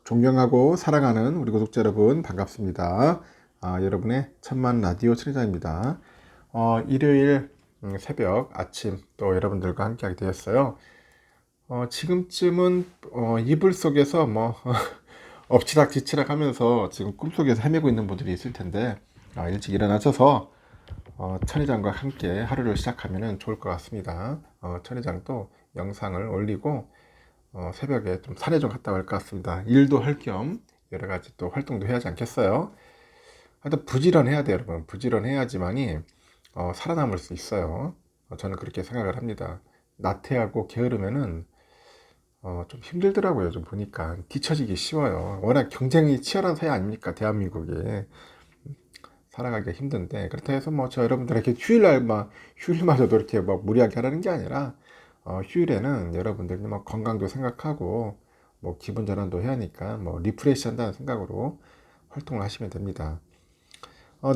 존경하고 사랑하는 우리 구독자 여러분 반갑습니다. 여러분의 천만 라디오 천리장입니다. 일요일 새벽 아침 또 여러분들과 함께하게 되었어요. 지금쯤은 이불 속에서 뭐 엎치락뒤치락 하면서 지금 꿈속에서 헤매고 있는 분들이 있을 텐데 일찍 일어나셔서 천리장과 함께 하루를 시작하면 좋을 것 같습니다. 천리장도 영상을 올리고 새벽에 좀 산에 좀 갔다 올 것 같습니다. 일도 할 겸 여러 가지 또 활동도 해야 하지 않겠어요? 하여튼 부지런해야 돼요, 여러분. 부지런해야지만이 살아남을 수 있어요. 저는 그렇게 생각을 합니다. 나태하고 게으르면은 좀 힘들더라고요. 좀 보니까 뒤처지기 쉬워요. 워낙 경쟁이 치열한 사회 아닙니까? 대한민국에 살아가기가 힘든데 그렇다 해서 뭐 저 여러분들에게 휴일마저도 이렇게 뭐 무리하게 하라는 게 아니라 휴일에는 여러분들이 뭐 건강도 생각하고 뭐 기분 전환도 해야 하니까 뭐 리프레시 한다는 생각으로 활동을 하시면 됩니다.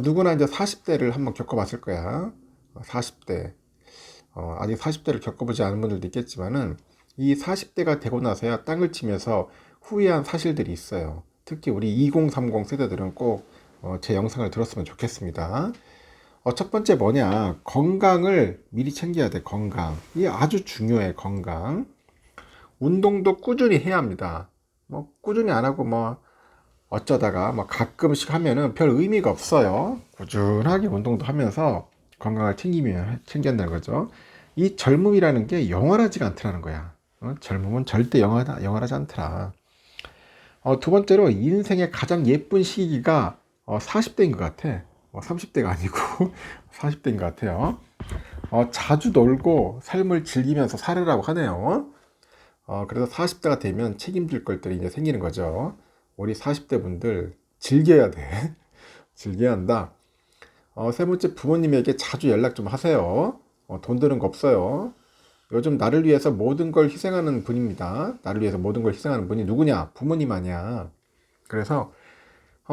누구나 이제 40대를 한번 겪어봤을 거야. 40대. 아직 40대를 겪어보지 않은 분들도 있겠지만은 이 40대가 되고 나서야 땅을 치면서 후회한 사실들이 있어요. 특히 우리 2030 세대들은 꼭 제 영상을 들었으면 좋겠습니다. 첫 번째 뭐냐, 건강을 미리 챙겨야 돼. 건강, 이게 아주 중요해. 건강. 운동도 꾸준히 해야 합니다. 뭐 꾸준히 안 하고 뭐 어쩌다가 뭐 가끔씩 하면은 별 의미가 없어요. 꾸준하게 운동도 하면서 건강을 챙겨야 한다는 거죠. 이 젊음이라는 게 영원하지가 않더라는 거야. 젊음은 절대 영원하지 않더라. 두 번째로 인생의 가장 예쁜 시기가 40대인 것 같아. 30대가 아니고 40대인 것 같아요. 자주 놀고 삶을 즐기면서 살으라고 하네요. 그래서 40대가 되면 책임질 것들이 이제 생기는 거죠. 우리 40대 분들 즐겨야 돼. 즐겨야 한다. 세 번째, 부모님에게 자주 연락 좀 하세요. 돈 드는 거 없어요. 요즘 나를 위해서 모든 걸 희생하는 분입니다. 나를 위해서 모든 걸 희생하는 분이 누구냐? 부모님 아니야. 그래서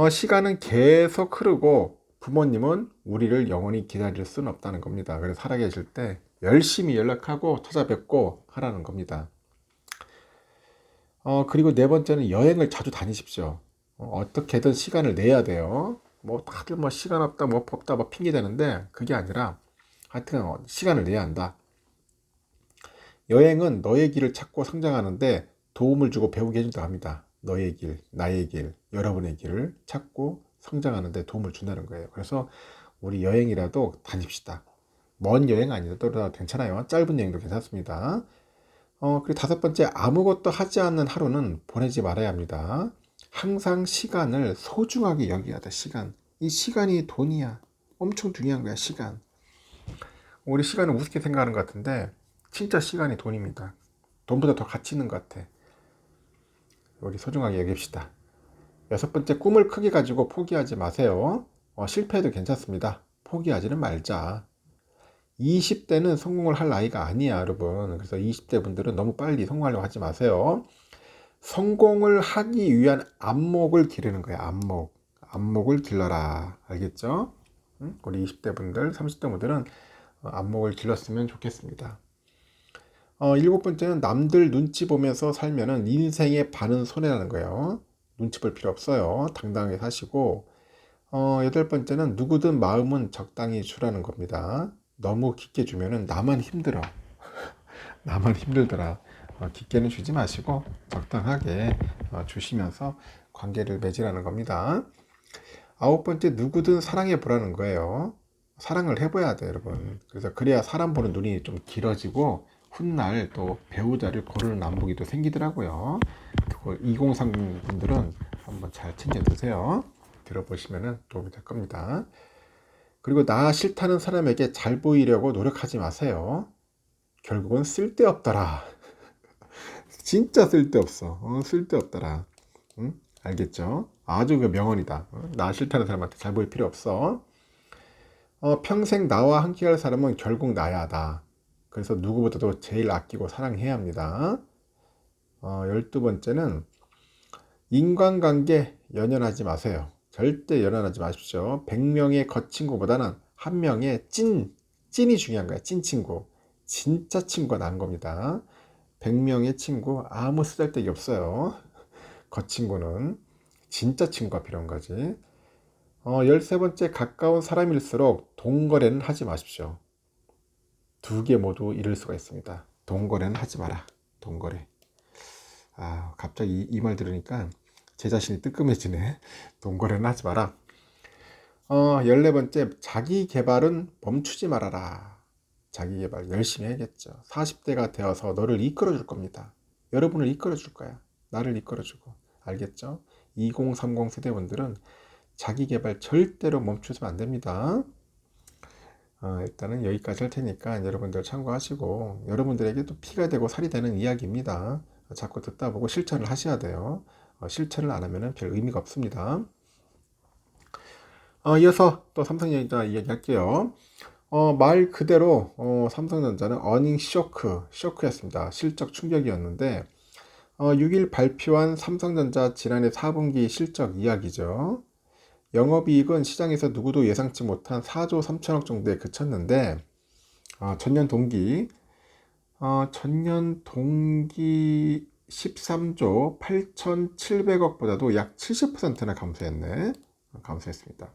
시간은 계속 흐르고 부모님은 우리를 영원히 기다릴 수는 없다는 겁니다. 그래서 살아계실 때 열심히 연락하고 찾아뵙고 하라는 겁니다. 그리고 네 번째는 여행을 자주 다니십시오. 어떻게든 시간을 내야 돼요. 뭐 다들 뭐 시간 없다 뭐 없다 뭐 핑계 대는데 그게 아니라 하여튼 시간을 내야 한다. 여행은 너의 길을 찾고 성장하는데 도움을 주고 배우게 해준다고 합니다. 너의 길, 나의 길, 여러분의 길을 찾고 성장하는데 도움을 준다는 거예요. 그래서 우리 여행이라도 다닙시다. 먼 여행 아니더라도 괜찮아요. 짧은 여행도 괜찮습니다. 그리고 다섯 번째, 아무것도 하지 않는 하루는 보내지 말아야 합니다. 항상 시간을 소중하게 여겨야 돼, 시간. 이 시간이 돈이야. 엄청 중요한 거야, 시간. 우리 시간을 우습게 생각하는 것 같은데, 진짜 시간이 돈입니다. 돈보다 더 가치 있는 것 같아. 우리 소중하게 여깁시다. 여섯 번째, 꿈을 크게 가지고 포기하지 마세요. 실패해도 괜찮습니다. 포기하지는 말자. 20대는 성공을 할 나이가 아니야, 여러분. 그래서 20대 분들은 너무 빨리 성공하려고 하지 마세요. 성공을 하기 위한 안목을 기르는 거야, 안목. 안목을 길러라. 알겠죠? 우리 20대 분들, 30대 분들은 안목을 길렀으면 좋겠습니다. 일곱 번째는 남들 눈치 보면서 살면은 인생의 반은 손해라는 거예요. 눈치 볼 필요 없어요. 당당하게 사시고. 여덟 번째는 누구든 마음은 적당히 주라는 겁니다. 너무 깊게 주면은 나만 힘들어. 나만 힘들더라. 깊게는 주지 마시고 적당하게 주시면서 관계를 맺으라는 겁니다. 아홉 번째, 누구든 사랑해 보라는 거예요. 사랑을 해봐야 돼, 여러분. 그래서 그래야 사람 보는 눈이 좀 길어지고 훗날 또 배우자를 고르는 안목이 또 생기더라고요. 2030 분들은 한번 잘 챙겨 드세요. 들어보시면 도움이 될 겁니다. 그리고 나 싫다는 사람에게 잘 보이려고 노력하지 마세요. 결국은 쓸데없더라. 진짜 쓸데없어. 쓸데없더라. 응? 알겠죠? 아주 그 명언이다. 나 싫다는 사람한테 잘 보일 필요 없어. 평생 나와 함께 할 사람은 결국 나야 다. 그래서 누구보다도 제일 아끼고 사랑해야 합니다. 12번째는 인간관계 연연하지 마세요. 절대 연연하지 마십시오. 100명의 거친구보다는 한 명의 찐이 중요한 거야. 찐 친구. 진짜 친구가 나은 겁니다. 100명의 친구 아무 쓰잘데기 없어요. 친구는 진짜 친구가 필요한 거지. 13번째, 가까운 사람일수록 동거래는 하지 마십시오. 두 개 모두 잃을 수가 있습니다. 동거래는 하지 마라. 동거래. 갑자기 이 말 들으니까 제 자신이 뜨끔해지네. 동거래는 하지 마라. 14번째, 자기 개발은 멈추지 말아라. 자기 개발 열심히 해야겠죠. 40대가 되어서 너를 이끌어 줄 겁니다. 여러분을 이끌어 줄 거야. 나를 이끌어 주고. 알겠죠? 2030 세대분들은 자기 개발 절대로 멈추면 안 됩니다. 일단은 여기까지 할 테니까 여러분들 참고하시고, 여러분들에게 또 피가 되고 살이 되는 이야기입니다. 자꾸 듣다 보고 실천을 하셔야 돼요. 실천을 안 하면 별 의미가 없습니다. 이어서 또 삼성전자 이야기할게요. 말 그대로 삼성전자는 어닝 쇼크였습니다. 실적 충격이었는데 6일 발표한 삼성전자 지난해 4분기 실적 이야기죠. 영업이익은 시장에서 누구도 예상치 못한 4조 3천억 정도에 그쳤는데 전년 동기 13조 8,700억보다도 약 70%나 감소했습니다.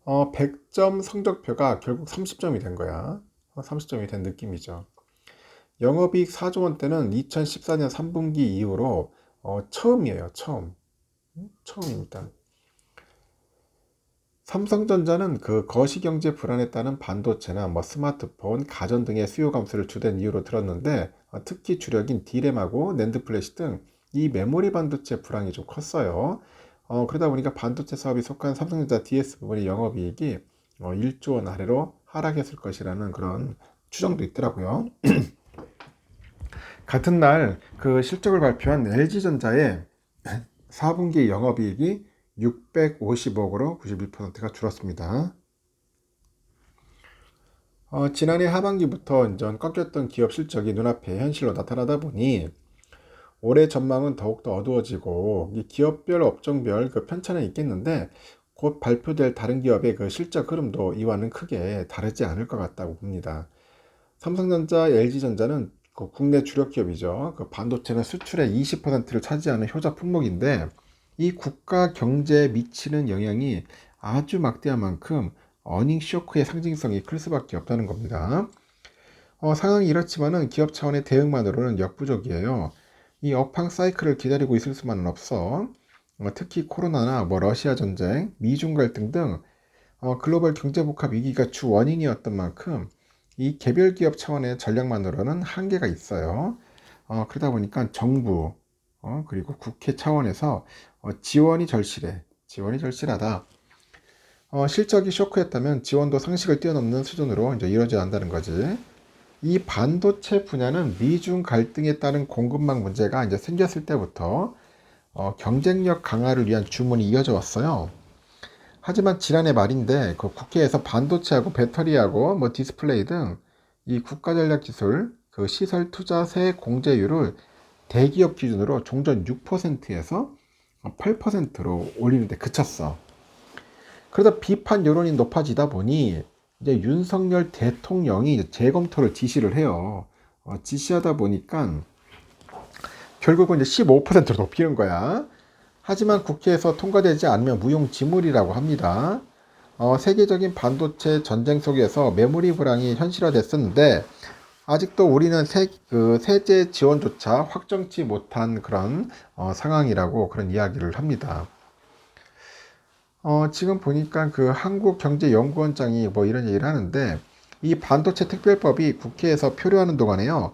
100점 성적표가 결국 30점이 된 거야. 30점이 된 느낌이죠. 영업이익 4조 원대는 2014년 3분기 이후로 처음이에요. 처음입니다. 삼성전자는 그 거시경제 불안에 따른 반도체나 스마트폰, 가전 등의 수요 감소를 주된 이유로 들었는데 특히 주력인 D램하고 낸드 플래시 등 이 메모리 반도체 불황이 좀 컸어요. 그러다 보니까 반도체 사업이 속한 삼성전자 DS 부분의 영업이익이 1조 원 아래로 하락했을 것이라는 그런 추정도 있더라고요. 같은 날 그 실적을 발표한 LG전자의 4분기 영업이익이 650억으로 91%가 줄었습니다. 지난해 하반기부터 꺾였던 기업 실적이 눈앞에 현실로 나타나다 보니 올해 전망은 더욱더 어두워지고 기업별 업종별 그 편차는 있겠는데 곧 발표될 다른 기업의 그 실적 흐름도 이와는 크게 다르지 않을 것 같다고 봅니다. 삼성전자, LG전자는 그 국내 주력 기업이죠. 그 반도체는 수출의 20%를 차지하는 효자 품목인데 이 국가 경제에 미치는 영향이 아주 막대한 만큼 어닝 쇼크의 상징성이 클 수밖에 없다는 겁니다. 상황이 이렇지만은 기업 차원의 대응만으로는 역부족이에요. 이 업황 사이클을 기다리고 있을 수만은 없어. 특히 코로나나 러시아 전쟁, 미중 갈등 등 글로벌 경제 복합 위기가 주 원인이었던 만큼 이 개별 기업 차원의 전략만으로는 한계가 있어요. 그러다 보니까 정부 그리고 국회 차원에서 지원이 절실하다. 실적이 쇼크였다면 지원도 상식을 뛰어넘는 수준으로 이제 이루어져야 한다는 거지. 이 반도체 분야는 미중 갈등에 따른 공급망 문제가 이제 생겼을 때부터 경쟁력 강화를 위한 주문이 이어져 왔어요. 하지만 지난해 말인데 그 국회에서 반도체하고 배터리하고 디스플레이 등 이 국가전략기술 그 시설 투자세 공제율을 대기업 기준으로 종전 6%에서 8%로 올리는데 그쳤어. 그러다 비판 여론이 높아지다 보니 이제 윤석열 대통령이 재검토를 지시를 해요. 지시하다 보니까 결국은 이제 15%로 높이는 거야. 하지만 국회에서 통과되지 않으면 무용지물이라고 합니다. 세계적인 반도체 전쟁 속에서 메모리 불황이 현실화됐었는데 아직도 우리는 세제 지원조차 확정치 못한 그런 상황이라고 그런 이야기를 합니다. 지금 보니까 그 한국경제연구원장이 이런 얘기를 하는데 이 반도체 특별법이 국회에서 표류하는 동안에요.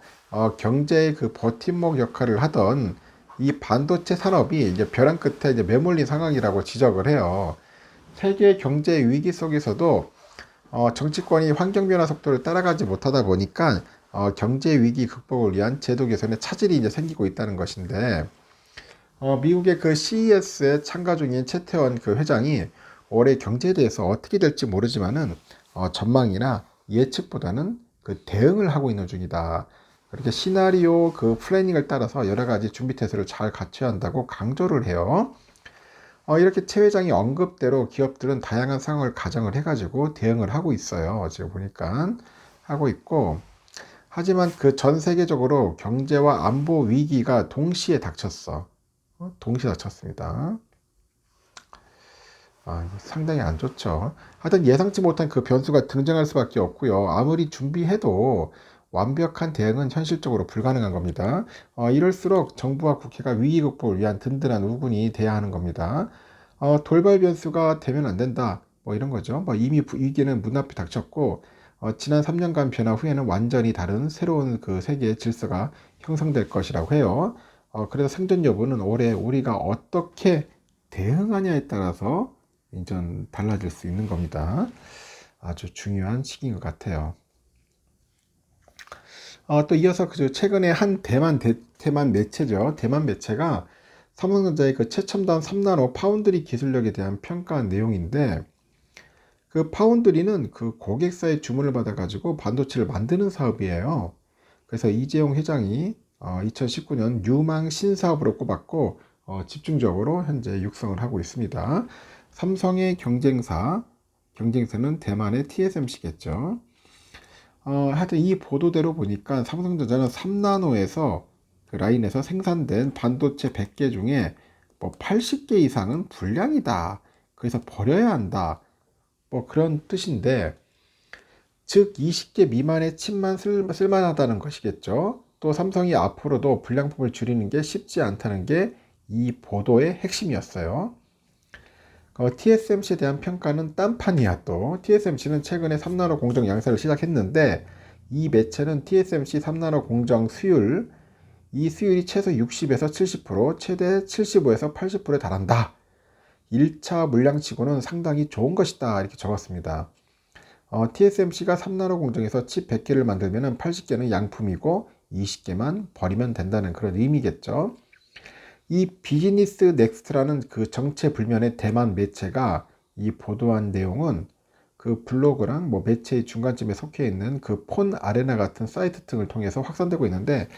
경제의 그 버팀목 역할을 하던 이 반도체 산업이 이제 벼랑 끝에 이제 매몰린 상황이라고 지적을 해요. 세계 경제 위기 속에서도 정치권이 환경 변화 속도를 따라가지 못하다 보니까 경제 위기 극복을 위한 제도 개선에 차질이 이제 생기고 있다는 것인데 미국의 그 CES에 참가 중인 최태원 그 회장이 올해 경제에 대해서 어떻게 될지 모르지만은 전망이나 예측보다는 그 대응을 하고 있는 중이다. 그렇게 시나리오 그 플래닝을 따라서 여러 가지 준비 태세를 잘 갖춰야 한다고 강조를 해요. 이렇게 최 회장이 언급대로 기업들은 다양한 상황을 가정을 해가지고 대응을 하고 있어요. 지금 보니까 하고 있고 하지만 그 전 세계적으로 경제와 안보 위기가 동시에 닥쳤어. 동시에 다쳤습니다. 이게 상당히 안 좋죠. 하여튼 예상치 못한 그 변수가 등장할 수밖에 없고요. 아무리 준비해도 완벽한 대응은 현실적으로 불가능한 겁니다. 이럴수록 정부와 국회가 위기 극복을 위한 든든한 우군이 돼야 하는 겁니다. 돌발 변수가 되면 안 된다. 뭐 이런 거죠. 이미 위기는 문 앞에 닥쳤고, 지난 3년간 변화 후에는 완전히 다른 새로운 그 세계의 질서가 형성될 것이라고 해요. 그래서 생존 여부는 올해 우리가 어떻게 대응하냐에 따라서 인전 달라질 수 있는 겁니다. 아주 중요한 시기인 것 같아요. 또 이어서 그 최근에 한 대만 매체죠. 대만 매체가 삼성전자의 그 최첨단 3나노 파운드리 기술력에 대한 평가한 내용인데, 그 파운드리는 그 고객사의 주문을 받아가지고 반도체를 만드는 사업이에요. 그래서 이재용 회장이 2019년 유망 신사업으로 꼽았고, 집중적으로 현재 육성을 하고 있습니다. 삼성의 경쟁사는 대만의 TSMC겠죠. 하여튼 이 보도대로 보니까 삼성전자는 3나노에서 그 라인에서 생산된 반도체 100개 중에 뭐 80개 이상은 불량이다. 그래서 버려야 한다. 뭐 그런 뜻인데, 즉 20개 미만의 칩만 쓸만하다는 것이겠죠. 또 삼성이 앞으로도 불량품을 줄이는 게 쉽지 않다는 게 이 보도의 핵심이었어요. TSMC에 대한 평가는 딴판이야. 또 TSMC는 최근에 3나노 공정 양산을 시작했는데, 이 매체는 TSMC 3나노 공정 수율, 이 수율이 최소 60에서 70%, 최대 75에서 80%에 달한다. 1차 물량치고는 상당히 좋은 것이다. 이렇게 적었습니다. TSMC가 3나노 공정에서 칩 100개를 만들면 80개는 양품이고 20개만 버리면 된다는 그런 의미겠죠. 이 비즈니스 넥스트라는 그 정체불명의 대만 매체가 이 보도한 내용은 그 블로그랑 뭐 매체의 중간쯤에 속해 있는 그 폰 아레나 같은 사이트 등을 통해서 확산되고 있는데,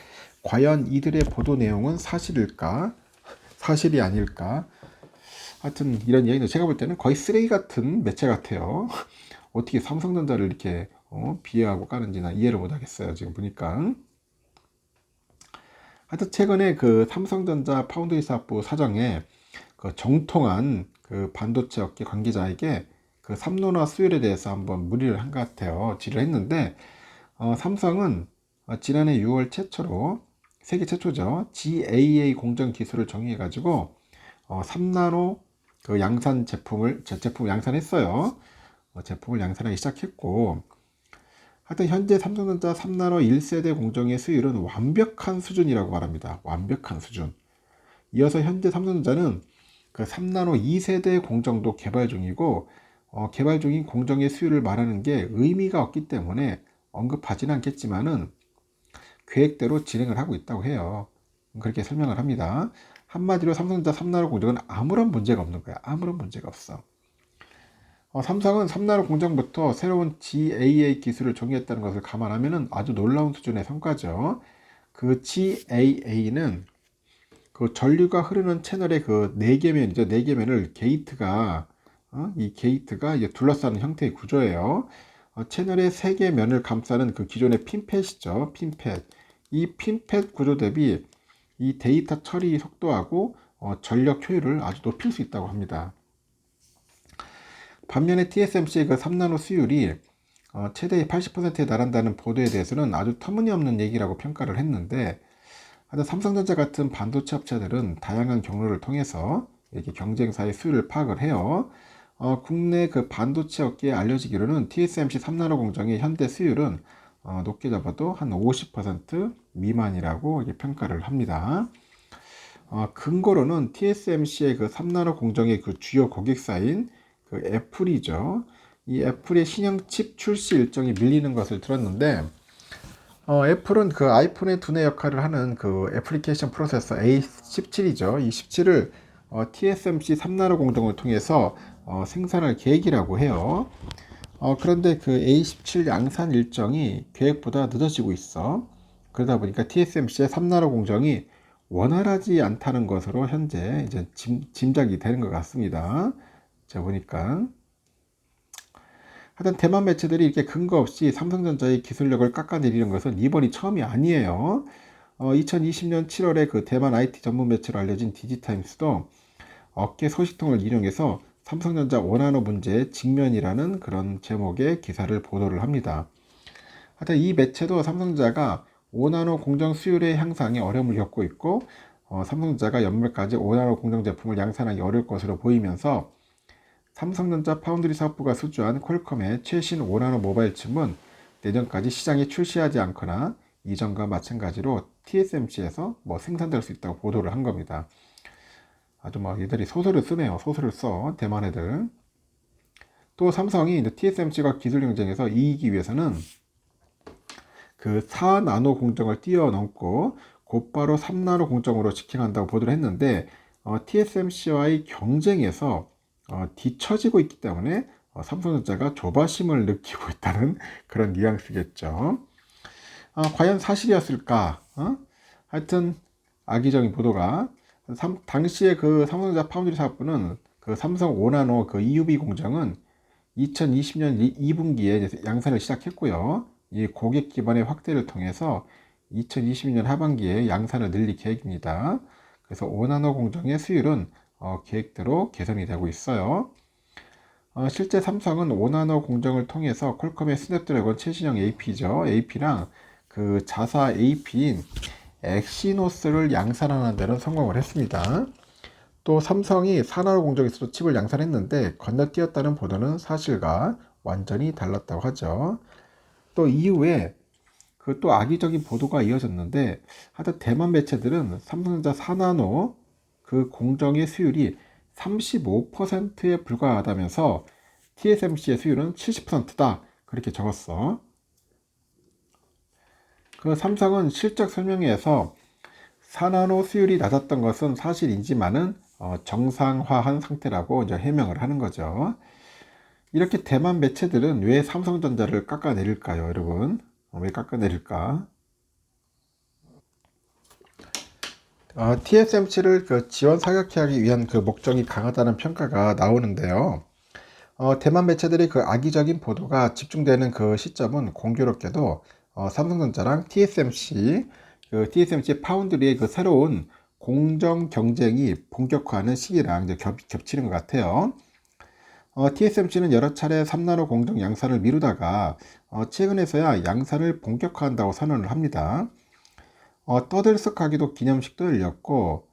과연 이들의 보도 내용은 사실일까? 사실이 아닐까? 하여튼 이런 얘기도 제가 볼 때는 거의 쓰레기 같은 매체 같아요. 어떻게 삼성전자를 이렇게 비하하고 까는지나 이해를 못 하겠어요. 지금 보니까. 하여튼 최근에 그 삼성전자 파운드리 사업부 사정에 그 정통한 그 반도체 업계 관계자에게 그 삼노나 수율에 대해서 한번 문의를 한 것 같아요. 질의를 했는데, 삼성은 지난해 6월 최초로, 세계 최초죠, GAA 공정 기술을 정의해가지고 3나노 그 제품을 양산했어요. 제품을 양산하기 시작했고, 하여튼 현재 삼성전자 3나노 1세대 공정의 수율은 완벽한 수준이라고 말합니다. 완벽한 수준. 이어서 현재 삼성전자는 그 3나노 2세대 공정도 개발 중이고, 개발 중인 공정의 수율을 말하는 게 의미가 없기 때문에 언급하지는 않겠지만은 계획대로 진행을 하고 있다고 해요. 그렇게 설명을 합니다. 한마디로 삼성전자 3나노 공정은 아무런 문제가 없는 거야. 아무런 문제가 없어. 삼성은 3나노 공정부터 새로운 GAA 기술을 정의했다는 것을 감안하면 아주 놀라운 수준의 성과죠. 그 GAA는 그 전류가 흐르는 채널의 그 4개면이죠. 4개면을 이 게이트가 이제 둘러싸는 형태의 구조예요. 채널의 3개 면을 감싸는 그 기존의 핀팻이죠. 핀팻. 이 핀팻 구조 대비 이 데이터 처리 속도하고 전력 효율을 아주 높일 수 있다고 합니다. 반면에 TSMC의 그 3나노 수율이 최대 80%에 달한다는 보도에 대해서는 아주 터무니없는 얘기라고 평가를 했는데, 하여튼 삼성전자 같은 반도체 업체들은 다양한 경로를 통해서 이렇게 경쟁사의 수율을 파악을 해요. 국내 그 반도체 업계에 알려지기로는 TSMC 3나노 공정의 현대 수율은 높게 잡아도 한 50% 미만이라고 이렇게 평가를 합니다. 근거로는 TSMC의 그 3나노 공정의 그 주요 고객사인 그 애플이죠. 이 애플의 신형 칩 출시 일정이 밀리는 것을 들었는데, 애플은 그 아이폰의 두뇌 역할을 하는 그 애플리케이션 프로세서 A17이죠. 이 17을 TSMC 3나노 공정을 통해서 생산할 계획이라고 해요. 그런데 그 A17 양산 일정이 계획보다 늦어지고 있어. 그러다 보니까 TSMC의 3나노 공정이 원활하지 않다는 것으로 현재 이제 짐작이 되는 것 같습니다. 제가 보니까. 하여튼 대만 매체들이 이렇게 근거 없이 삼성전자의 기술력을 깎아내리는 것은 이번이 처음이 아니에요. 2020년 7월에 그 대만 IT 전문 매체로 알려진 디지타임스도 업계 소식통을 인용해서 삼성전자 5나노 문제의 직면이라는 그런 제목의 기사를 보도를 합니다. 하여튼 이 매체도 삼성전자가 5나노 공정 수율의 향상에 어려움을 겪고 있고 삼성전자가 연말까지 5나노 공정 제품을 양산하기 어려울 것으로 보이면서 삼성전자 파운드리 사업부가 수주한 퀄컴의 최신 5나노 모바일 칩은 내년까지 시장에 출시하지 않거나 이전과 마찬가지로 TSMC에서 생산될 수 있다고 보도를 한 겁니다. 아주 얘들이 소설을 쓰네요. 소설을 써. 대만 애들. 또 삼성이 이제 TSMC가 기술 경쟁에서 이기기 위해서는 그 4나노 공정을 뛰어넘고 곧바로 3나노 공정으로 직행한다고 보도를 했는데 TSMC와의 경쟁에서 뒤처지고 있기 때문에 삼성전자가 조바심을 느끼고 있다는 그런 뉘앙스겠죠. 과연 사실이었을까? 하여튼 악의적인 보도가 당시에 그 삼성전자 파운드리 사업부는 그 삼성 5나노 그 EUV 공정은 2020년 2분기에 양산을 시작했고요. 이 고객 기반의 확대를 통해서 2022년 하반기에 양산을 늘릴 계획입니다. 그래서 5나노 공정의 수율은 계획대로 개선이 되고 있어요. 실제 삼성은 5나노 공정을 통해서 퀄컴의 스냅드래곤 최신형 AP죠. AP랑 그 자사 AP인 엑시노스를 양산하는 데는 성공을 했습니다. 또 삼성이 4나노 공정에서도 칩을 양산했는데 건너뛰었다는 보도는 사실과 완전히 달랐다고 하죠. 또 이후에 그 또 악의적인 보도가 이어졌는데 하여튼 대만 매체들은 삼성전자 4나노 그 공정의 수율이 35%에 불과하다면서 TSMC의 수율은 70%다 그렇게 적었어. 그 삼성은 실적 설명회에서 4나노 수율이 낮았던 것은 사실이지만은 정상화한 상태라고 이제 해명을 하는 거죠. 이렇게 대만 매체들은 왜 삼성전자를 깎아내릴까요, 여러분? 왜 깎아내릴까? TSMC를 그 지원 사격하기 위한 그 목적이 강하다는 평가가 나오는데요. 대만 매체들의 그 악의적인 보도가 집중되는 그 시점은 공교롭게도 삼성전자랑 TSMC 파운드리의 그 새로운 공정 경쟁이 본격화하는 시기랑 이제 겹치는 것 같아요. TSMC는 여러 차례 3나노 공정 양산을 미루다가 최근에서야 양산을 본격화한다고 선언을 합니다. 떠들썩하기도 기념식도 열렸고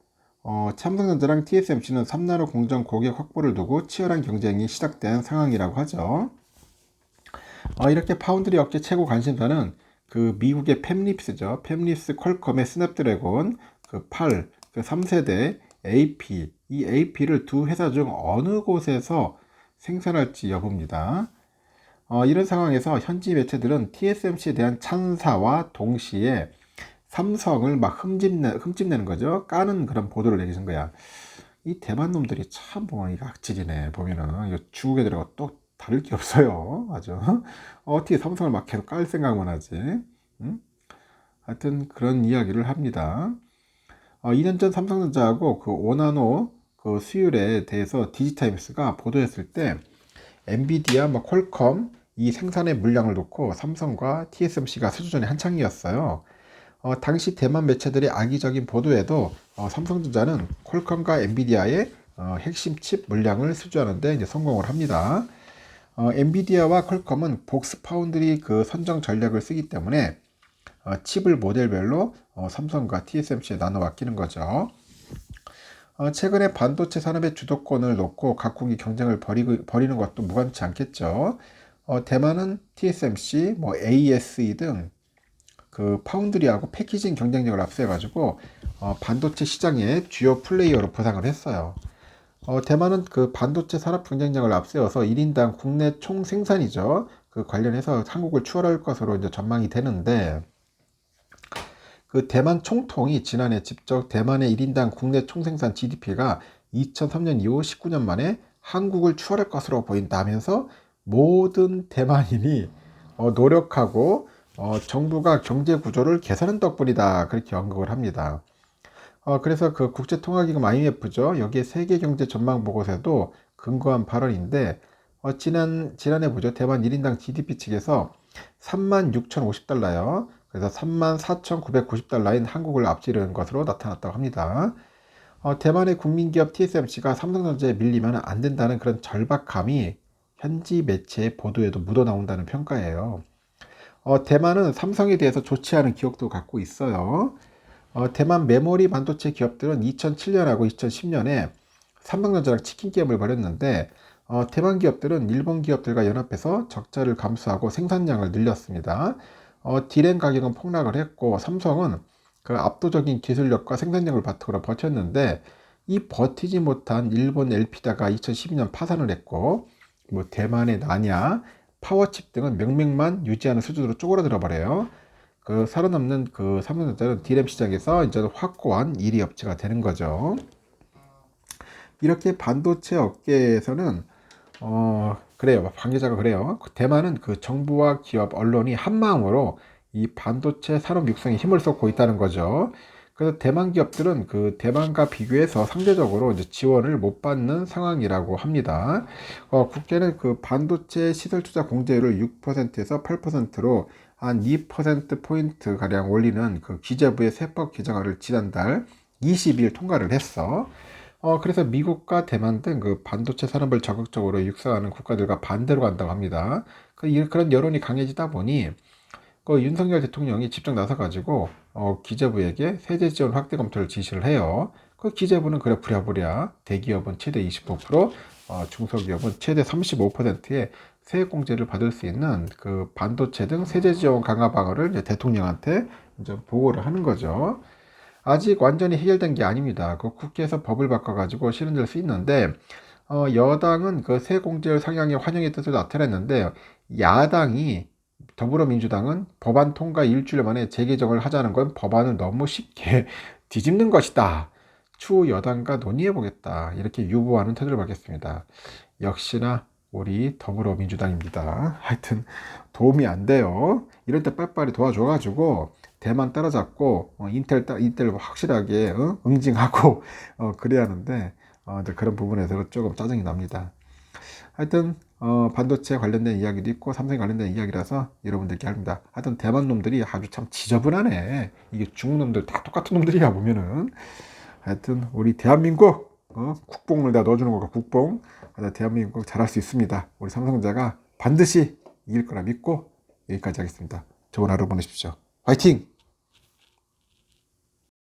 삼성전자랑 TSMC는 3나노 공정 고객 확보를 두고 치열한 경쟁이 시작된 상황이라고 하죠. 이렇게 파운드리 업계 최고 관심사는 그 미국의 팹립스죠. 팹립스 퀄컴의 스냅드래곤 그 8, 그 3세대 AP, 이 AP를 두 회사 중 어느 곳에서 생산할지 여부입니다. 이런 상황에서 현지 매체들은 TSMC에 대한 찬사와 동시에 삼성을 막 흠집내는 거죠. 까는 그런 보도를 내주는 거야. 이 대만 놈들이 참 보면 이거 악질이네. 보면은 이거 중국 애들하고 또 다를 게 없어요. 아주 어떻게 삼성을 막 계속 깔 생각만 하지? 응? 하여튼 그런 이야기를 합니다. 2년 전 삼성전자하고 그 5나노 그 수율에 대해서 디지타임스가 보도했을 때 엔비디아, 퀄컴 이 생산의 물량을 놓고 삼성과 TSMC가 수주전이 한창이었어요. 당시 대만 매체들의 악의적인 보도에도 삼성전자는 퀄컴과 엔비디아의 핵심 칩 물량을 수주하는데 이제 성공을 합니다. 엔비디아와 퀄컴은 복스 파운드리 그 선정 전략을 쓰기 때문에 칩을 모델별로 삼성과 TSMC에 나눠 맡기는 거죠. 최근에 반도체 산업의 주도권을 놓고 각국이 경쟁을 벌이는 것도 무관치 않겠죠. 대만은 TSMC, ASE 등 그 파운드리하고 패키징 경쟁력을 앞세워가지고 반도체 시장의 주요 플레이어로 부상을 했어요. 대만은 그 반도체 산업 경쟁력을 앞세워서 1인당 국내 총 생산이죠. 그 관련해서 한국을 추월할 것으로 이제 전망이 되는데 그 대만 총통이 지난해 직접 대만의 1인당 국내 총생산 GDP가 2003년 이후 19년 만에 한국을 추월할 것으로 보인다면서 모든 대만인이 노력하고 정부가 경제 구조를 개선한 덕분이다 그렇게 언급을 합니다. 그래서 그 국제통화기금 IMF죠. 여기에 세계경제 전망 보고서에도 근거한 발언인데 지난해 보죠. 대만 1인당 GDP 측에서 36,050달러요. 그래서 34,990달러인 한국을 앞지르는 것으로 나타났다고 합니다. 대만의 국민기업 TSMC가 삼성전자에 밀리면 안 된다는 그런 절박함이 현지 매체의 보도에도 묻어나온다는 평가예요. 대만은 삼성에 대해서 좋지 않은 기억도 갖고 있어요. 대만 메모리 반도체 기업들은 2007년하고 2010년에 삼성전자랑 치킨 게임을 벌였는데 대만 기업들은 일본 기업들과 연합해서 적자를 감수하고 생산량을 늘렸습니다. 디램 가격은 폭락을 했고 삼성은 그 압도적인 기술력과 생산력을 바탕으로 버텼는데 이 버티지 못한 일본 엘피다가 2012년 파산을 했고 뭐 대만의 나냐, 파워칩 등은 명맥만 유지하는 수준으로 쪼그라들어 버려요. 그 살아남는 그 삼성전자는 디램 시장에서 이제 확고한 1위 업체가 되는 거죠. 이렇게 반도체 업계에서는 그래요. 관계자가 그래요. 대만은 그 정부와 기업, 언론이 한마음으로 이 반도체 산업 육성에 힘을 쏟고 있다는 거죠. 그래서 대만 기업들은 그 대만과 비교해서 상대적으로 이제 지원을 못 받는 상황이라고 합니다. 국회는 그 반도체 시설 투자 공제율을 6%에서 8%로 한 2%포인트 가량 올리는 그 기재부의 세법 개정안을 지난달 20일 통과를 했어. 그래서 미국과 대만 등 그 반도체 산업을 적극적으로 육성하는 국가들과 반대로 간다고 합니다. 그런 여론이 강해지다 보니 그 윤석열 대통령이 직접 나서가지고 기재부에게 세제 지원 확대 검토를 지시를 해요. 그 기재부는 그래 부랴부랴 대기업은 최대 25%, 중소기업은 최대 35%의 세액 공제를 받을 수 있는 그 반도체 등 세제 지원 강화 방안을 이제 대통령한테 이제 보고를 하는 거죠. 아직 완전히 해결된 게 아닙니다. 그 국회에서 법을 바꿔가지고 실현될 수 있는데, 여당은 그 세공제율 상향에 환영의 뜻을 나타냈는데, 야당이 더불어민주당은 법안 통과 일주일 만에 재개정을 하자는 건 법안을 너무 쉽게 뒤집는 것이다. 추후 여당과 논의해보겠다. 이렇게 유보하는 태도를 받겠습니다. 역시나 우리 더불어민주당입니다. 하여튼 도움이 안 돼요. 이럴 때 빨리빨리 도와줘가지고 대만 따라잡고 인텔 확실하게 응징하고 그래야 하는데 그런 부분에서 조금 짜증이 납니다. 하여튼 반도체 관련된 이야기도 있고 삼성 관련된 이야기라서 여러분들께 합니다. 하여튼 대만 놈들이 아주 참 지저분하네. 이게 중국 놈들 다 똑같은 놈들이야 보면은. 하여튼 우리 대한민국 국뽕을 다 넣어주는 거가 국뽕. 대한민국 잘할 수 있습니다. 우리 삼성전자가 반드시 이길 거라 믿고 여기까지 하겠습니다. 좋은 하루 보내십시오. 화이팅!